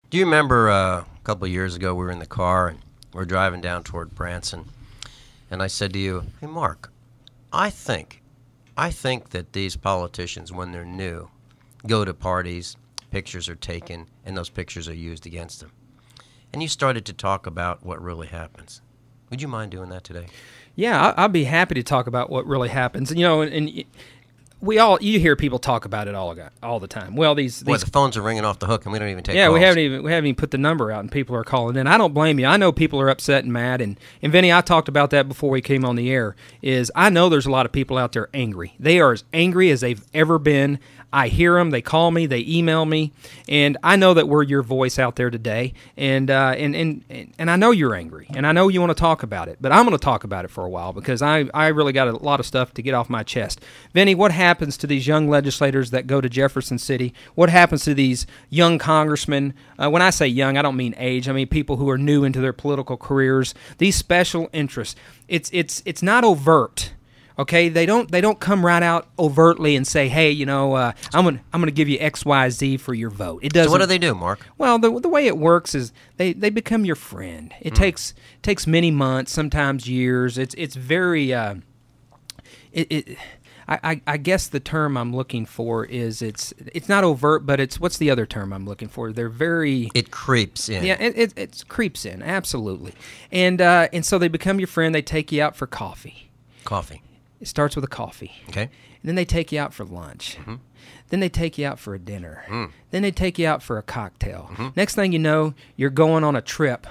Do you remember a couple of years ago we were in the car and we're driving down toward Branson, and I said to you, "Hey, Mark, I think that these politicians, when they're new, go to parties, pictures are taken, and those pictures are used against them." And you started to talk about what really happens. Would you mind doing that today? Yeah, I'll be happy to talk about what really happens. You know, and you hear people talk about it all the time. Well, these the phones are ringing off the hook, and we don't even take calls. calls. we haven't even put the number out, and people are calling in. I don't blame you. I know people are upset and mad, and Vinny, I talked about that before we came on the air. I know there's a lot of people out there angry. They are as angry as they've ever been. I hear them. They call me. They email me, and I know that we're your voice out there today. And I know you're angry, and I know you want to talk about it. But I'm going to talk about it for a while because I really got a lot of stuff to get off my chest. Vinny, what happens to these young legislators that go to Jefferson City? What happens to these young congressmen? When I say young, I don't mean age. I mean people who are new into their political careers. These special interests. It's not overt. Okay, they don't come right out overtly and say, "Hey, I'm gonna give you X, Y, Z for your vote." It doesn't. So what do they do, Mark? Well, the way it works is they become your friend. It takes many months, sometimes years. It's very. I guess the term I'm looking for is it's not overt, but what's the other term I'm looking for? They're very. It creeps in. Yeah, it creeps in, absolutely, and so they become your friend. They take you out for coffee. Coffee. It starts with a coffee. Okay. And then they take you out for lunch. Mm-hmm. Then they take you out for a dinner. Mm. Then they take you out for a cocktail. Mm-hmm. Next thing you know, you're going on a trip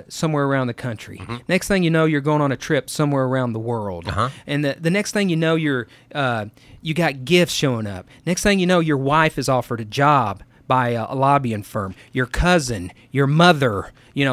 somewhere around the country. Mm-hmm. Next thing you know, you're going on a trip somewhere around the world. Uh-huh. And the next thing you know, you got gifts showing up. Next thing you know, your wife is offered a job by a lobbying firm. Your cousin, your mother,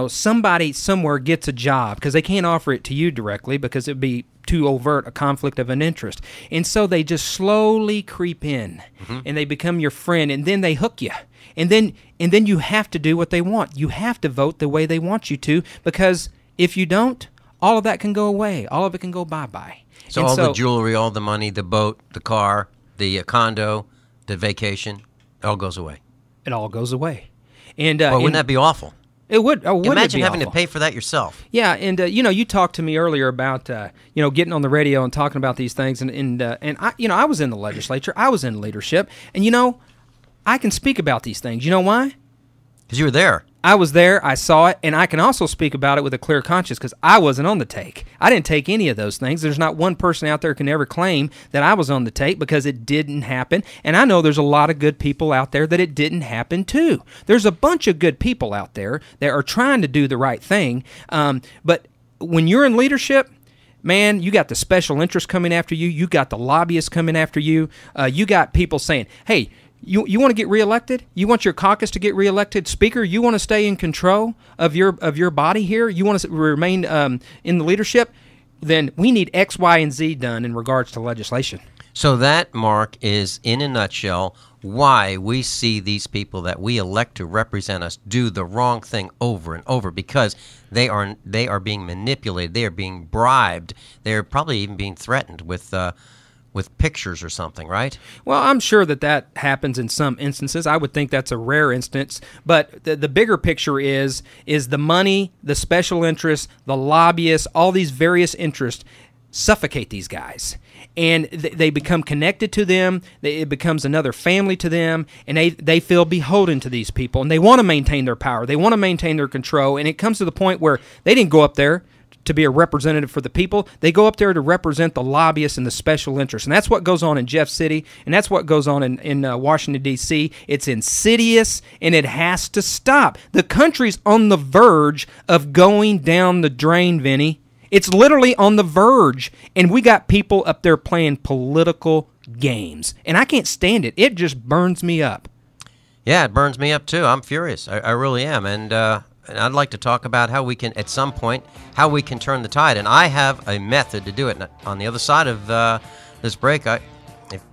somebody somewhere gets a job because they can't offer it to you directly because it'd be too overt a conflict of an interest. And so they just slowly creep in, and they become your friend, and then they hook you. And then you have to do what they want. You have to vote the way they want you to, because if you don't, all of that can go away. All of it can go bye-bye. So the jewelry, all the money, the boat, the car, the condo, the vacation, it all goes away. It all goes away. And wouldn't that be awful? It would. Imagine having to pay for that yourself. Yeah, and you talked to me earlier about getting on the radio and talking about these things, and I was in the legislature, I was in leadership, and I can speak about these things. You know why? Because you were there. I was there, I saw it, and I can also speak about it with a clear conscience because I wasn't on the take. I didn't take any of those things. There's not one person out there who can ever claim that I was on the take because it didn't happen. And I know there's a lot of good people out there that it didn't happen to. There's a bunch of good people out there that are trying to do the right thing. But when you're in leadership, man, you got the special interests coming after you. You got the lobbyists coming after you. You got people saying, hey, You want to get reelected? You want your caucus to get reelected? Speaker, you want to stay in control of your body here? You want to remain in the leadership? Then we need X, Y, and Z done in regards to legislation. So that, Mark, is, in a nutshell, why we see these people that we elect to represent us do the wrong thing over and over, because they are being manipulated. They are being bribed. They are probably even being threatened with pictures or something, right? Well, I'm sure that happens in some instances. I would think that's a rare instance. But the bigger picture is the money, the special interests, the lobbyists, all these various interests suffocate these guys. And they become connected to them. It becomes another family to them. And they feel beholden to these people. And they want to maintain their power. They want to maintain their control. And it comes to the point where they didn't go up there to be a representative for the people. They go up there to represent the lobbyists and the special interests. And that's what goes on in Jeff City, and that's what goes on in Washington, D.C. It's insidious, and it has to stop. The country's on the verge of going down the drain, Vinny. It's literally on the verge, and we got people up there playing political games. And I can't stand it. It just burns me up. Yeah, it burns me up, too. I'm furious. I really am. And I'd like to talk about how we can, at some point, how we can turn the tide. And I have a method to do it. And on the other side of this break,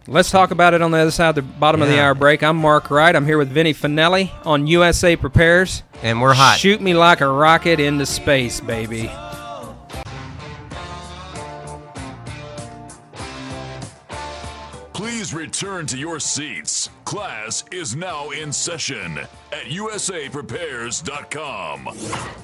let's talk about it on the other side, the bottom of the hour break. I'm Mark Wright. I'm here with Vinny Finelli on USA Prepares. And we're hot. Shoot me like a rocket into space, baby. Please return. Return to your seats. Class is now in session at usaprepares.com.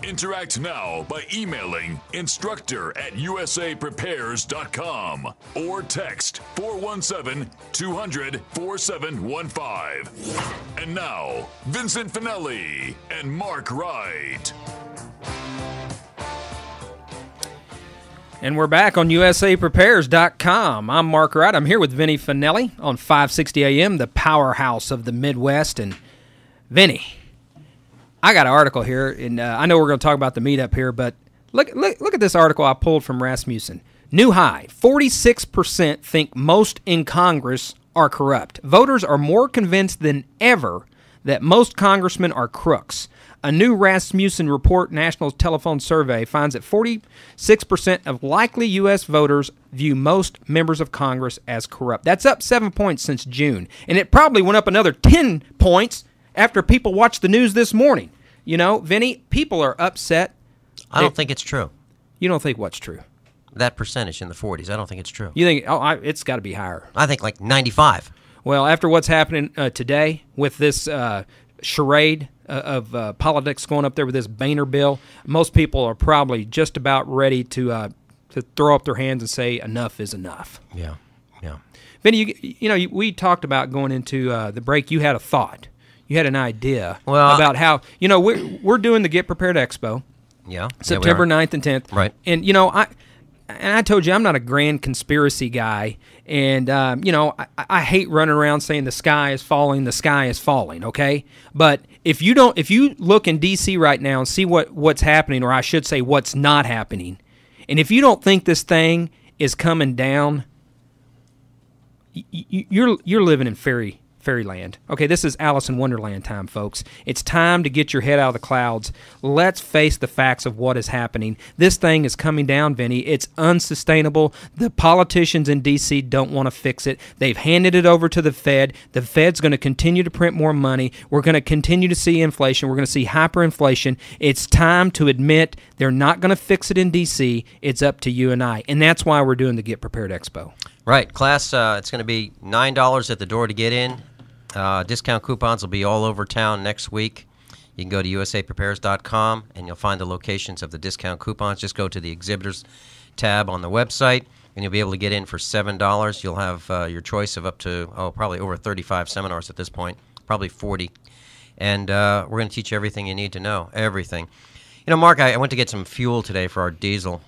Interact now by emailing instructor@usaprepares.com or text 417-200-4715. And now, Vincent Finelli and Mark Wright. And we're back on usaprepares.com. I'm Mark Wright. I'm here with Vinny Finelli on 560 AM, the powerhouse of the Midwest. And Vinny, I got an article here, and I know we're going to talk about the meetup here, but look at this article I pulled from Rasmussen. New high, 46% think most in Congress are corrupt. Voters are more convinced than ever that most congressmen are crooks. A new Rasmussen Report National Telephone Survey finds that 46% of likely U.S. voters view most members of Congress as corrupt. That's up 7 points since June. And it probably went up another 10 points after people watched the news this morning. You know, Vinny, people are upset. I don't think it's true. You don't think what's true? That percentage in the 40s, I don't think it's true. You think, it's got to be higher. I think like 95. Well, after what's happening today with this charade of politics going up there with this Boehner bill, most people are probably just about ready to throw up their hands and say enough is enough. Yeah. Vinny, we talked about going into the break. You had a thought. You had an idea about how, we're doing the Get Prepared Expo. Yeah. September 9th and 10th. Right. And, I told you I'm not a grand conspiracy guy, and I hate running around saying the sky is falling, okay? But if you look in D.C. right now and see what's happening, or I should say what's not happening, and if you don't think this thing is coming down, you're living in fairyland. Okay, this is Alice in Wonderland time, folks. It's time to get your head out of the clouds. Let's face the facts of what is happening. This thing is coming down, Vinny. It's unsustainable. The politicians in D.C. don't want to fix it. They've handed it over to the Fed. The Fed's going to continue to print more money. We're going to continue to see inflation. We're going to see hyperinflation. It's time to admit they're not going to fix it in D.C. It's up to you and I. And that's why we're doing the Get Prepared Expo. Right. Class, it's going to be $9 at the door to get in. Discount coupons will be all over town next week. You can go to usaprepares.com, and you'll find the locations of the discount coupons. Just go to the exhibitors tab on the website, and you'll be able to get in for $7. You'll have your choice of up to, probably over 35 seminars at this point, probably 40. And we're going to teach you everything you need to know, everything. Mark, I went to get some fuel today for our diesel.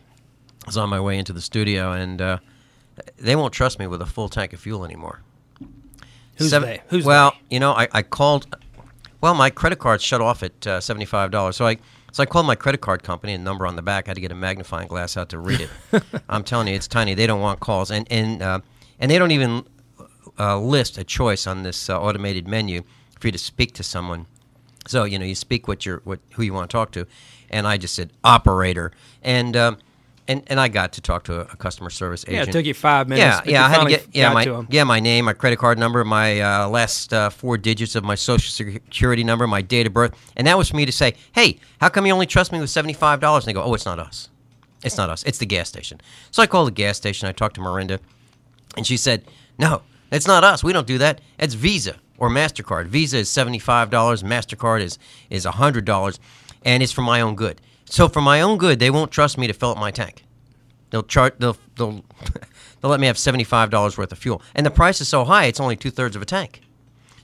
I was on my way into the studio, and they won't trust me with a full tank of fuel anymore. Who's they? I called. Well, my credit card shut off at $75. So I called my credit card company, and number on the back. I had to get a magnifying glass out to read it. I'm telling you, it's tiny. They don't want calls, and they don't even list a choice on this automated menu for you to speak to someone. So you speak who you want to talk to, and I just said operator, and I got to talk to a customer service agent. Yeah, it took you 5 minutes. Yeah, I had to get my name, my credit card number, my last 4 digits of my Social Security number, my date of birth, and that was for me to say, hey, how come you only trust me with $75? And they go, oh, it's not us. It's not us. It's the gas station. So I called the gas station. I talked to Miranda, and she said, no, it's not us. We don't do that. It's Visa or MasterCard. Visa is $75. MasterCard is $100, and it's for my own good. So for my own good, they won't trust me to fill up my tank. They'll let me have $75 worth of fuel, and the price is so high, it's only 2/3 of a tank.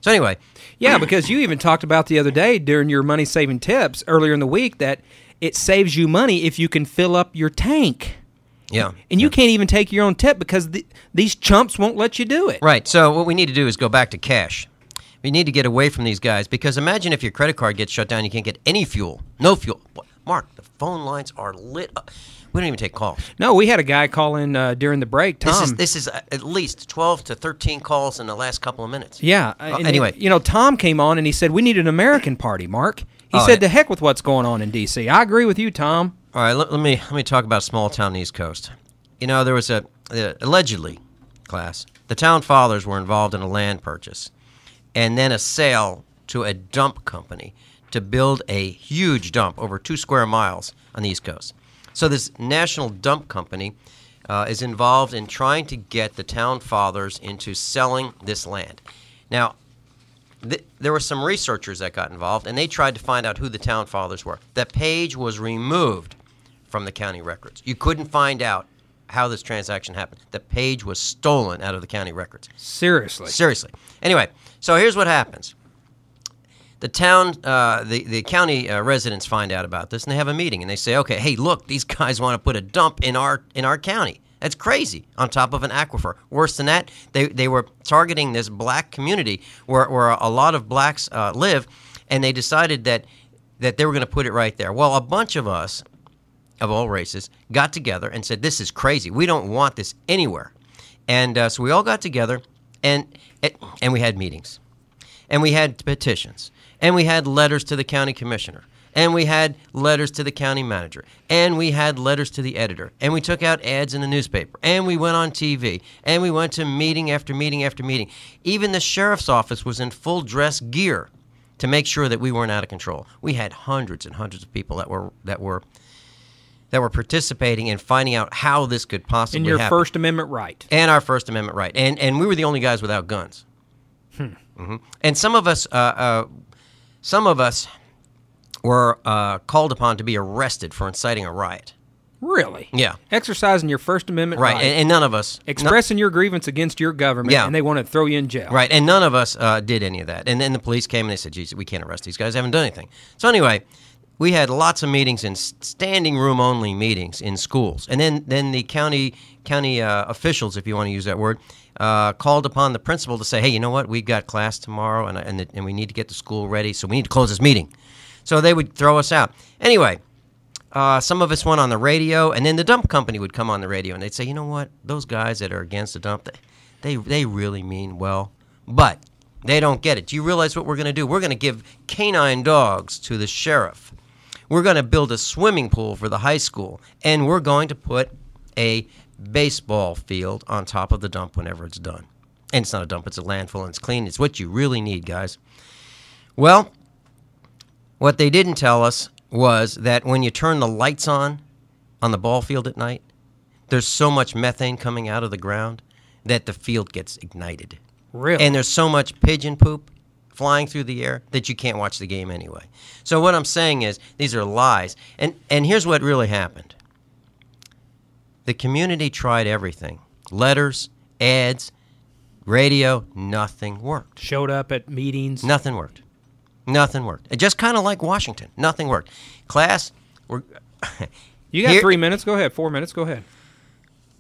So anyway, yeah, because you even talked about the other day during your money saving tips earlier in the week that it saves you money if you can fill up your tank. Yeah, and you can't even take your own tip because these chumps won't let you do it. Right. So what we need to do is go back to cash. We need to get away from these guys because imagine if your credit card gets shut down, you can't get any fuel, no fuel. Mark, the phone lines are lit up. We don't even take calls. No, we had a guy call in during the break, Tom. This is at least 12 to 13 calls in the last couple of minutes. Yeah. Anyway. Tom came on and he said, we need an American party, Mark. He said, to heck with what's going on in D.C. I agree with you, Tom. All right, let me talk about small town on the East Coast. There was allegedly, class, the town fathers were involved in a land purchase and then a sale to a dump company to build a huge dump over 2 square miles on the East Coast. So this national dump company is involved in trying to get the town fathers into selling this land. Now, there were some researchers that got involved, and they tried to find out who the town fathers were. That page was removed from the county records. You couldn't find out how this transaction happened. The page was stolen out of the county records. Seriously. Seriously. Anyway, so here's what happens. The town, the county residents find out about this, and they have a meeting, and they say, okay, hey, look, these guys want to put a dump in our county. That's crazy, on top of an aquifer. Worse than that, they were targeting this black community where a lot of blacks live, and they decided that they were going to put it right there. Well, a bunch of us, of all races, got together and said, this is crazy. We don't want this anywhere. And so we all got together, and we had meetings, and we had petitions, and we had letters to the county commissioner, and we had letters to the county manager, and we had letters to the editor, and we took out ads in the newspaper, and we went on TV, and we went to meeting after meeting after meeting. Even the sheriff's office was in full dress gear to make sure that we weren't out of control. We had hundreds and hundreds of people that were participating in finding out how this could possibly happen. In your First Amendment right. And our First Amendment right. And we were the only guys without guns. Mm-hmm. And some of us were called upon to be arrested for inciting a riot. Really? Yeah. Exercising your First Amendment right. And none of us. Expressing your grievance against your government, and they want to throw you in jail. Right, and none of us did any of that. And then the police came and they said, geez, we can't arrest these guys. They haven't done anything. So anyway, we had lots of meetings in standing room only meetings in schools. And then the county officials, if you want to use that word, called upon the principal to say, hey, you know what? We've got class tomorrow, and we need to get the school ready, so we need to close this meeting. So they would throw us out. Anyway, some of us went on the radio, and then the dump company would come on the radio, and they'd say, you know what? Those guys that are against the dump, they really mean well, but they don't get it. Do you realize what we're going to do? We're going to give canine dogs to the sheriff. We're going to build a swimming pool for the high school, and we're going to put a baseball field on top of the dump whenever it's done. And it's not a dump, it's a landfill, and it's clean. It's what you really need, guys. Well, what they didn't tell us was that when you turn the lights on the ball field at night, there's so much methane coming out of the ground that the field gets ignited. Really? And there's so much pigeon poop flying through the air that you can't watch the game anyway. So what I'm saying is these are lies. And here's what really happened. The community tried everything. Letters, ads, radio, nothing worked. Showed up at meetings. Nothing worked. Nothing worked. It just kind of like Washington. Nothing worked. Class, we're... You got 3 minutes. Go ahead. 4 minutes. Go ahead.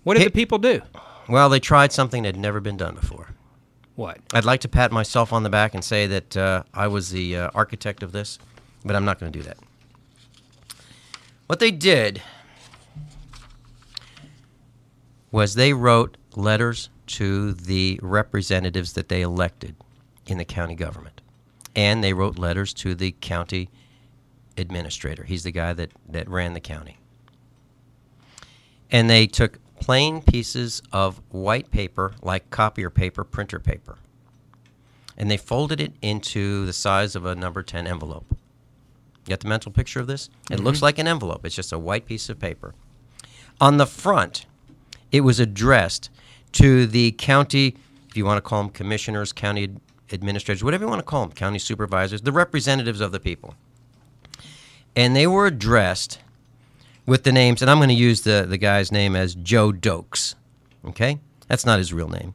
What did the people do? Well, they tried something that had never been done before. What? I'd like to pat myself on the back and say that I was the architect of this, but I'm not going to do that. What they did was they wrote letters to the representatives that they elected in the county government. And they wrote letters to the county administrator. He's the guy that ran the county. And they took plain pieces of white paper, like copier paper, printer paper, and they folded it into the size of a number 10 envelope. You got the mental picture of this? It looks like an envelope. It's just a white piece of paper. On the front, it was addressed to the county, if you want to call them commissioners, county administrators, whatever you want to call them, county supervisors, the representatives of the people. And they were addressed with the names, and I'm going to use the guy's name as Joe Dokes, okay? That's not his real name.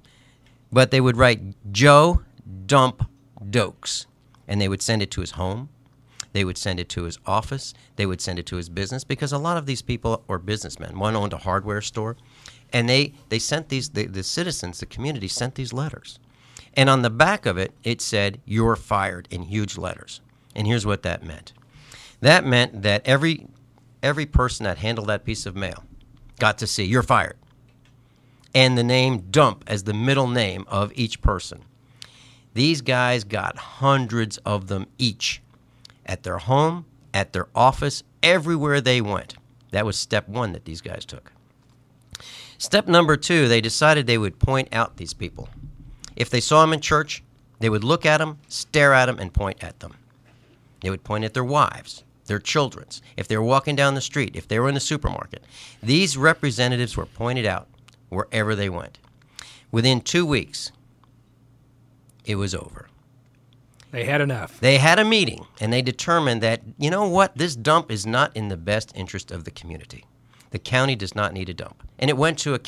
But they would write Joe Dump Dokes, and they would send it to his home. They would send it to his office. They would send it to his business, because a lot of these people were businessmen. One owned a hardware store, and they sent these, the citizens, the community sent these letters. And on the back of it, it said, "You're fired," in huge letters. And here's what that meant. That meant that every person that handled that piece of mail got to see, "You're fired," and the name Dump as the middle name of each person. These guys got hundreds of them each, at their home, at their office, everywhere they went. That was step one that these guys took. Step number two, they decided they would point out these people. If they saw them in church, they would look at them, stare at them, and point at them. They would point at their wives. their children's, if they were walking down the street, if they were in the supermarket. These representatives were pointed out wherever they went. Within 2 weeks, it was over. They had enough. They had a meeting, and they determined that, you know what, this dump is not in the best interest of the community. The county does not need a dump. And it went to a